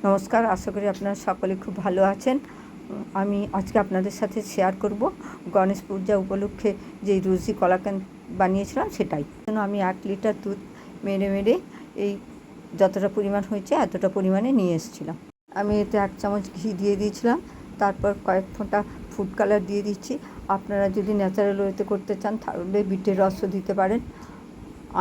নমস্কার, আশা করি আপনারা সকলে খুব ভালো আছেন। আমি আজকে আপনাদের সাথে শেয়ার করব গণেশ পূজা উপলক্ষে যে রুজি কলাকান্দ বানিয়েছিলাম সেটাই। আমি 1 লিটার দুধ মেরে এই যতটা পরিমাণ হয়েছে এতটা পরিমাণে নিয়ে এসেছিলাম। আমি এতে 1 চামচ ঘি দিয়ে দিয়েছিলাম, তারপর কয়েক ফোঁটা ফুড কালার দিয়ে দিচ্ছি। আপনারা যদি ন্যাচারাল ওয়েতে করতে চান তাহলে বিটের রসও দিতে পারেন।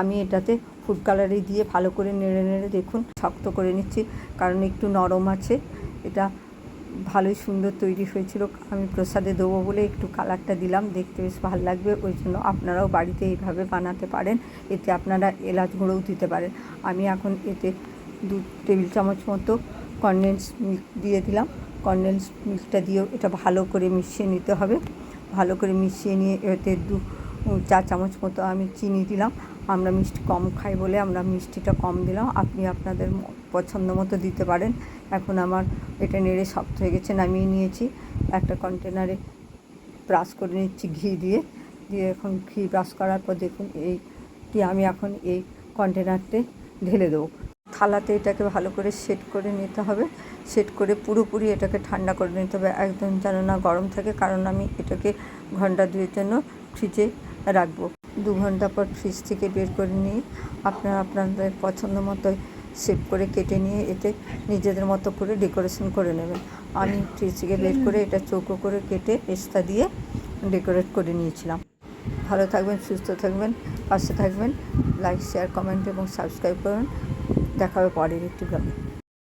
আমি এটাতে ফুড কালারই দিয়ে ভালো করে নেড়ে দেখুন শক্ত করে নিচ্ছি, কারণ একটু নরম আছে। এটা ভালোই সুন্দর তৈরি হয়েছিল। আমি প্রসাদে দেবো বলে একটু কালারটা দিলাম, দেখতে বেশ ভালো লাগবে, ওই জন্য আপনারাও বাড়িতে এইভাবে বানাতে পারেন। এতে আপনারা এলাচ গুঁড়োও দিতে পারেন। আমি এখন এতে 2 টেবিল চামচ মতো কনডেন্স মিল্ক দিয়ে দিলাম। কনডেন্স মিল্কটা দিয়েও এটা ভালো করে মিশিয়ে নিতে হবে। ভালো করে মিশিয়ে নিয়ে এতে 2 চা চামচ মতো আমি চিনি দিলাম। আমরা মিষ্টি কম খাই বলে আমরা মিষ্টিটা কম দিলাম, আপনি আপনাদের পছন্দ মতো দিতে পারেন। এখন আমার এটা নেড়ে শক্ত হয়ে গেছে, নামিয়ে নিয়েছি। একটা কন্টেনারে ব্রাশ করে নিচ্ছি ঘি দিয়ে। এখন ঘি ব্রাশ করার পর দেখুন এইটি আমি এখন এই কন্টেনারতে ঢেলে দেবো। থালাতে এটাকে ভালো করে সেট করে নিতে হবে। সেট করে পুরোপুরি এটাকে ঠান্ডা করে নিতে হবে, একদম যেন না গরম থাকে, কারণ আমি এটাকে ঘন্টা 2-এর জন্য ফ্রিজে রাখবো। 2 ঘন্টা পর ফ্রিজ থেকে বের করে নিয়ে আপনারা আপনাদের পছন্দ মতো শেপ করে কেটে নিয়ে এতে নিজেদের মতো করে ডেকোরেশন করে নেবেন। আমি ফ্রিজ থেকে বের করে এটা চৌকো করে কেটে পেস্তা দিয়ে ডেকোরেট করে নিয়েছিলাম। ভালো থাকবেন, সুস্থ থাকবেন, পাশে থাকবেন। লাইক, শেয়ার, কমেন্ট এবং সাবস্ক্রাইব করুন। দেখা হবে পরের একটি ব্লগে।